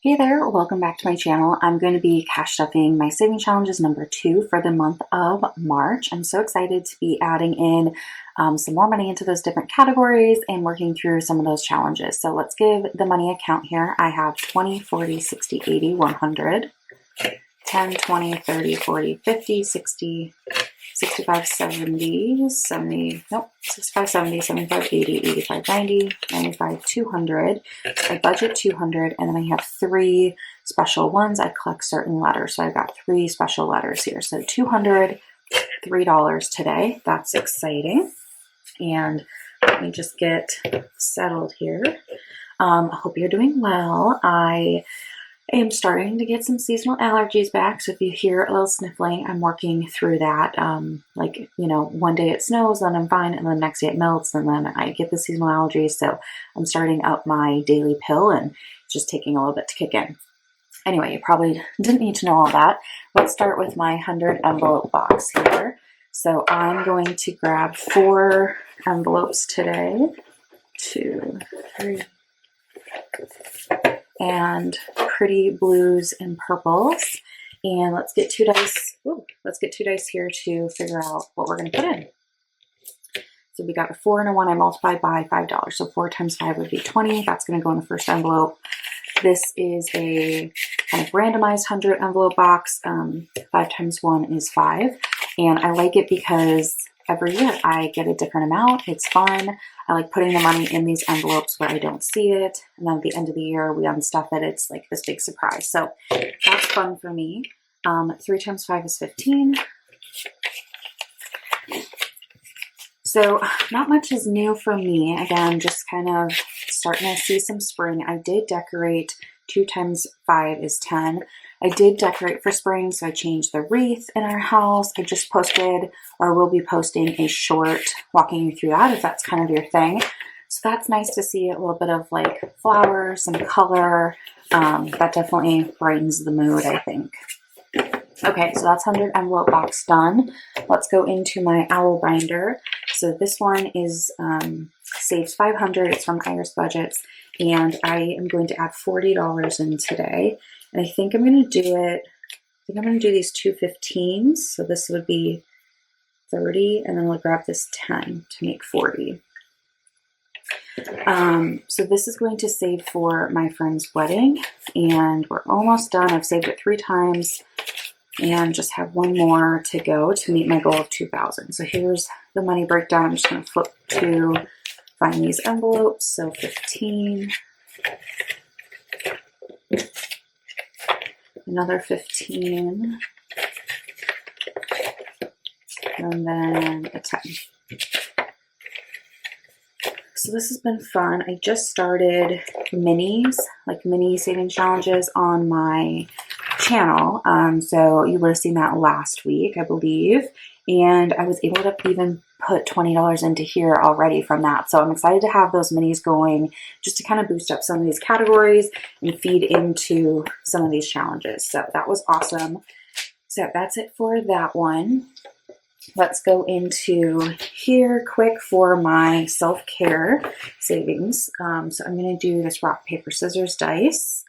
Hey there, welcome back to my channel. I'm going to be cash stuffing my saving challenges number 2 for the month of March. I'm so excited to be adding in some more money into those different categories and working through some of those challenges. So let's give the money a count here. I have 20, 40, 60, 80, 100, 10, 20, 30, 40, 50, 60, 65, 70, 70, nope, 65, 70, 75, 80, 85, 90, 95, 200. I budget 200, and then I have 3 special ones. I collect certain letters, so I've got 3 special letters here. So $200, $3 today. That's exciting. And let me just get settled here. I hope you're doing well. I am starting to get some seasonal allergies back, so if you hear a little sniffling, I'm working through that. One day it snows, then I'm fine, and then the next day it melts, and then I get the seasonal allergies, so I'm starting up my daily pill, and it's just taking a little bit to kick in. Anyway, you probably didn't need to know all that. Let's start with my 100 envelope box here. So I'm going to grab 4 envelopes today. 2, 3, and pretty blues and purples. And let's get 2 dice. Ooh, let's get 2 dice here to figure out what we're going to put in. So we got a 4 and a 1. I multiplied by $5. So 4 times 5 would be 20. That's going to go in the first envelope. This is a kind of randomized 100 envelope box. 5 times 1 is 5. And I like it because every year I get a different amount. It's fun. I like putting the money in these envelopes where I don't see it. And then at the end of the year, we unstuff it. It's like this big surprise. So that's fun for me. 3 times 5 is 15. So not much is new for me. Again, just kind of starting to see some spring. I did decorate. 2 times 5 is 10. I did decorate for spring, so I changed the wreath in our house. I just posted, or will be posting, a short walking you through that if that's kind of your thing. So that's nice to see a little bit of like flowers and color. That definitely brightens the mood, I think. Okay, so that's 100 envelope box done. Let's go into my owl binder. So this one is saves 500. It's from Iris Budgets, and I am going to add $40 in today. And I think I'm going to do it. I think I'm going to do these 2 15s. So this would be 30, and then we'll grab this 10 to make 40. So this is going to save for my friend's wedding, and we're almost done. I've saved it 3 times. And just have 1 more to go to meet my goal of 2,000. So here's the money breakdown. I'm just going to flip to find these envelopes. So 15, another 15, and then a 10. So this has been fun. I just started minis, like mini saving challenges on my channel. So you would have seen that last week, I believe. And I was able to even put $20 into here already from that. So I'm excited to have those minis going just to kind of boost up some of these categories and feed into some of these challenges. So that was awesome. So that's it for that one. Let's go into here quick for my self-care savings. So I'm going to do this rock, paper, scissors dice.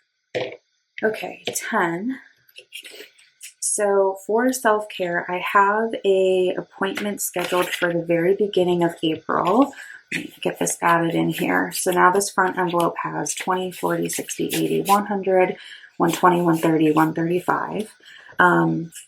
Okay, 10. So for self-care, I have an appointment scheduled for the very beginning of April. Let me get this added in here. So now this front envelope has 20, 40, 60, 80, 100, 120, 130, 135.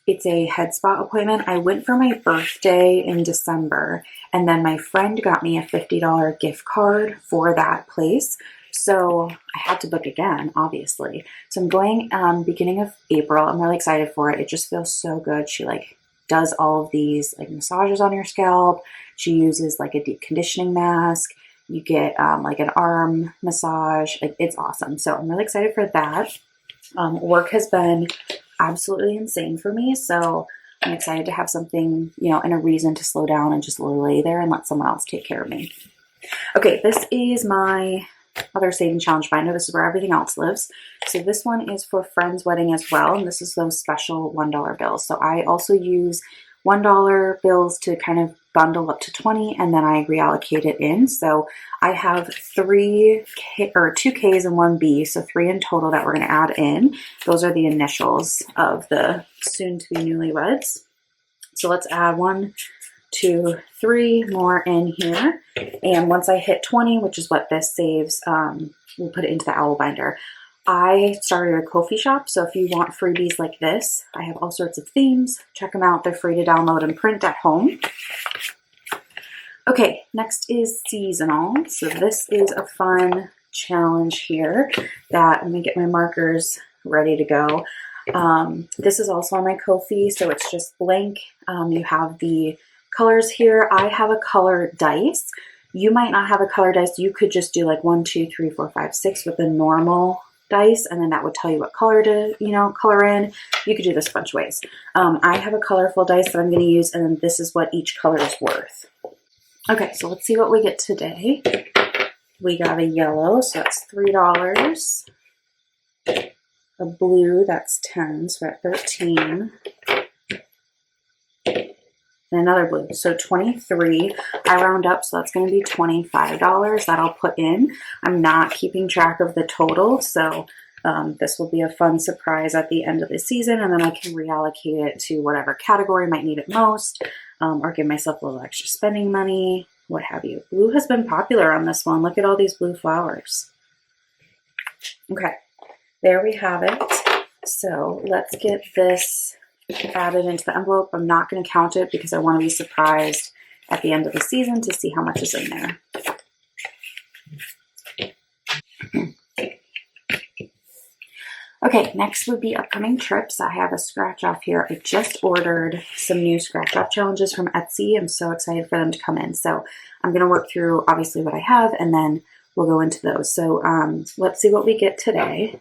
It's a head spa appointment. I went for my birthday in December, and then my friend got me a $50 gift card for that place. So I had to book again, obviously. So I'm going beginning of April. I'm really excited for it. It just feels so good. She like does all of these like massages on your scalp. She uses like a deep conditioning mask. You get like an arm massage. It's awesome. So I'm really excited for that. Work has been absolutely insane for me. So I'm excited to have something, and a reason to slow down and just lay there and let someone else take care of me. Okay, this is my other saving challenge binder. This is where everything else lives. So this one is for friend's wedding as well. And this is those special $1 bills. So I also use $1 bills to kind of bundle up to 20 and then I reallocate it in. So I have 2 Ks and 1 B, so 3 in total that we're going to add in. Those are the initials of the soon-to-be newlyweds. So let's add 1, 2, 3 more in here. And once I hit 20, which is what this saves, we'll put it into the owl binder. I started a Ko-fi shop, so if you want freebies like this, I have all sorts of themes. Check them out. They're free to download and print at home. Okay, next is seasonal. So this is a fun challenge here that I'm going to get my markers ready to go. This is also on my Ko-fi, so it's just blank. You have the colors here. I have a color dice. You might not have a color dice. You could just do like 1, 2, 3, 4, 5, 6 with a normal dice, and then that would tell you what color to, color in. You could do this a bunch of ways. I have a colorful dice that I'm going to use, and then this is what each color is worth. Okay, so let's see what we get today. We got a yellow, so that's $3. A blue, that's 10, so we're at 13. And another blue, so 23. I round up, so that's going to be $25 that I'll put in. I'm not keeping track of the total, so this will be a fun surprise at the end of the season, and then I can reallocate it to whatever category might need it most, or give myself a little extra spending money, what have you. Blue has been popular on this one. Look at all these blue flowers. Okay, there we have it. So let's get this added into the envelope. I'm not going to count it because I want to be surprised at the end of the season to see how much is in there. Okay, next would be upcoming trips. I have a scratch off here. I just ordered some new scratch off challenges from Etsy. I'm so excited for them to come in. So I'm going to work through obviously what I have, and then we'll go into those. So let's see what we get today.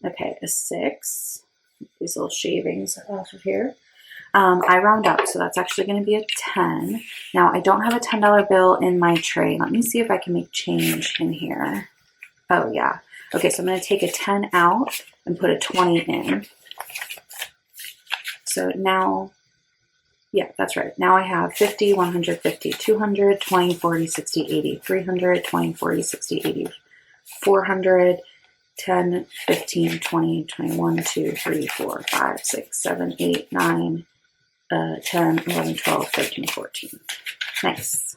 Okay, a 6. These little shavings off of here. I round up, so that's actually going to be a 10. Now, I don't have a $10 bill in my tray. Let me see if I can make change in here. Oh, yeah. Okay, so I'm going to take a 10 out and put a 20 in. So now, yeah, that's right. Now I have 50, 150, 200, 20, 40, 60, 80, 300, 20, 40, 60, 80, 400, 10, 15, 20, 21, 2, 3, 4, 5, 6, 7, 8, 9, 10, 11, 12, 13, 14. Nice.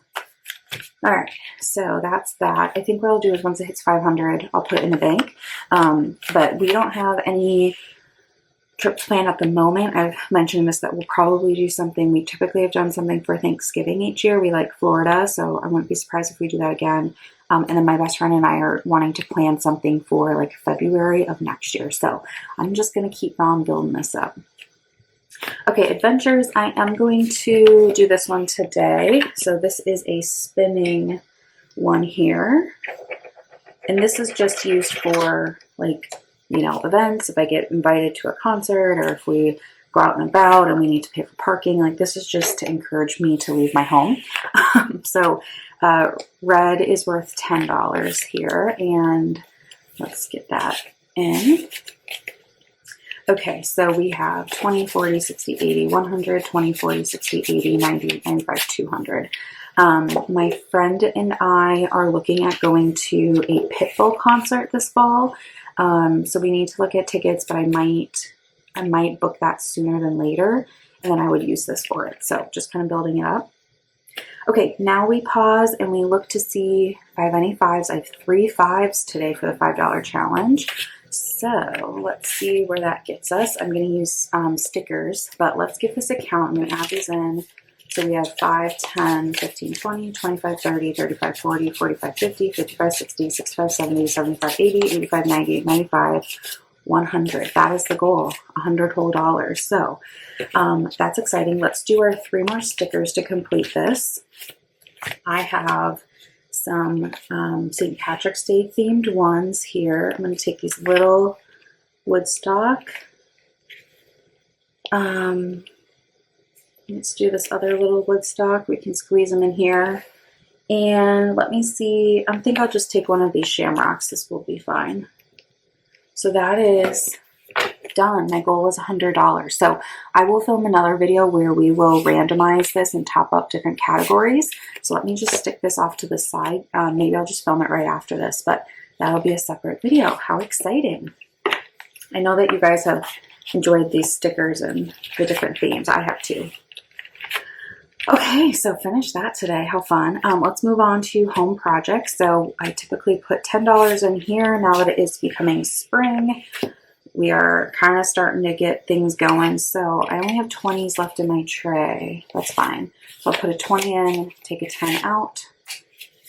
All right, so that's that. I think what I'll do is once it hits 500, I'll put it in the bank. But we don't have any trips planned at the moment. I've mentioned this, that we'll probably do something. We typically have done something for Thanksgiving each year. We like Florida, so I wouldn't be surprised if we do that again. And then my best friend and I are wanting to plan something for like February of next year. So I'm just going to keep on building this up. Okay, adventures. I am going to do this one today. So this is a spinning one here. And this is just used for like, events. If I get invited to a concert, or if we go out and about and we need to pay for parking, like this is just to encourage me to leave my home. So red is worth $10 here, and let's get that in. Okay, so we have 20, 40, 60, 80, 100, 20, 40, 60, 80, 90, 95, 200. My friend and I are looking at going to a Pitbull concert this fall. So we need to look at tickets, but I might book that sooner than later, and then I would use this for it. So just kind of building it up. Okay, now we pause and we look to see if I have any 5s. I have 3 5s today for the $5 challenge. So let's see where that gets us. I'm going to use stickers, but let's give this a count. I'm going to add these in. So we have 5, 10, 15, 20, 25, 30, 35, 40, 45, 50, 55, 60, 65, 70, 75, 80, 85, 90, 95, 100. That is the goal, $100 whole. So that's exciting. Let's do our 3 more stickers to complete this. I have some St. Patrick's Day themed ones here. I'm going to take these little Woodstock. Let's do this other little Woodstock. We can squeeze them in here. And let me see. I think I'll just take one of these shamrocks. This will be fine. So that is done. My goal was $100. So I will film another video where we will randomize this and top up different categories. So let me just stick this off to the side. Maybe I'll just film it right after this, but that'll be a separate video. How exciting. I know that you guys have enjoyed these stickers and the different themes. I have too. Okay, so finished that today. How fun. Let's move on to home projects. So I typically put $10 in here. Now that it is becoming spring, we are kind of starting to get things going. So I only have 20s left in my tray. That's fine. So I'll put a 20 in, take a 10 out.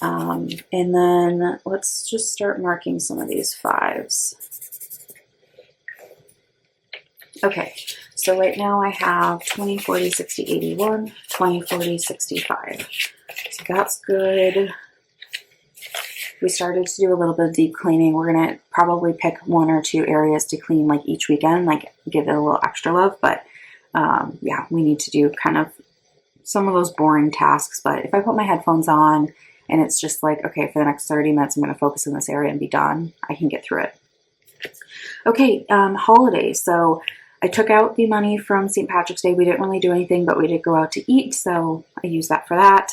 And then let's just start marking some of these 5s. Okay, so right now I have 20, 40, 60, 81, 20, 40, 65. So that's good. We started to do a little bit of deep cleaning. We're going to probably pick 1 or 2 areas to clean like each weekend, like give it a little extra love. But yeah, we need to do kind of some of those boring tasks. But if I put my headphones on and it's just like, okay, for the next 30 minutes, I'm going to focus in this area and be done, I can get through it. Okay, holidays. So I took out the money from St. Patrick's Day. We didn't really do anything, but we did go out to eat, so I used that for that.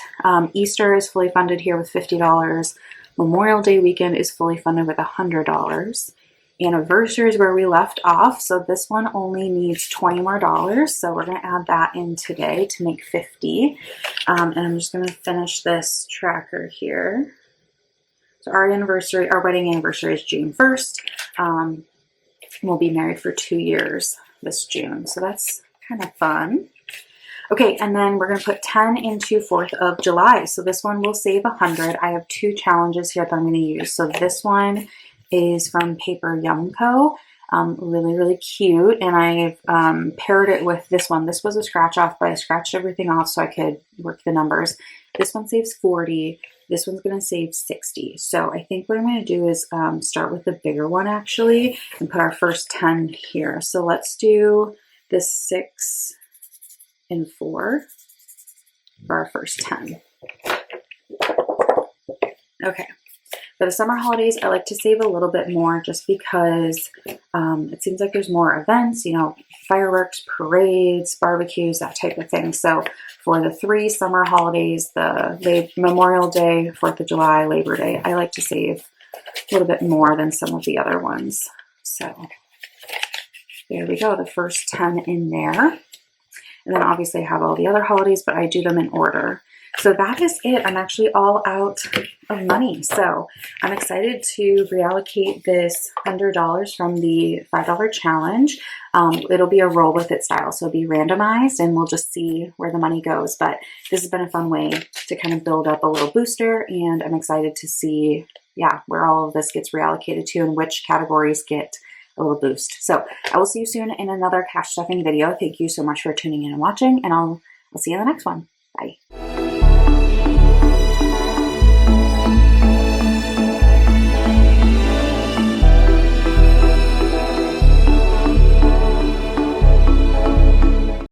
Easter is fully funded here with $50. Memorial Day weekend is fully funded with $100. Anniversary is where we left off, so this one only needs $20 more, so we're going to add that in today to make $50. And I'm just going to finish this tracker here. So our wedding anniversary is June 1st. We'll be married for 2 years this June, so that's kind of fun. Okay, and then we're going to put 10 into 4th of July. So this one will save 100. I have 2 challenges here that I'm going to use. So this one is from Paper Yum Co. Really, really cute. And I've paired it with this one. This was a scratch off, but I scratched everything off so I could work the numbers. This one saves 40. This one's going to save 60. So I think what I'm going to do is start with the bigger one actually and put our first 10 here. So let's do this 6 and 4 for our first 10. Okay. For the summer holidays, I like to save a little bit more just because it seems like there's more events, you know, fireworks, parades, barbecues, that type of thing. So for the 3 summer holidays, the Memorial Day, 4th of July, Labor Day, I like to save a little bit more than some of the other ones. So there we go, the first 10 in there. And then obviously I have all the other holidays, but I do them in order. So that is it. I'm actually all out of money. So I'm excited to reallocate this $100 from the $5 challenge. It'll be a roll with it style. So it'll be randomized and we'll just see where the money goes. But this has been a fun way to kind of build up a little booster. And I'm excited to see, yeah, where all of this gets reallocated to and which categories get a little boost. So I will see you soon in another cash stuffing video. Thank you so much for tuning in and watching, and I'll see you in the next one.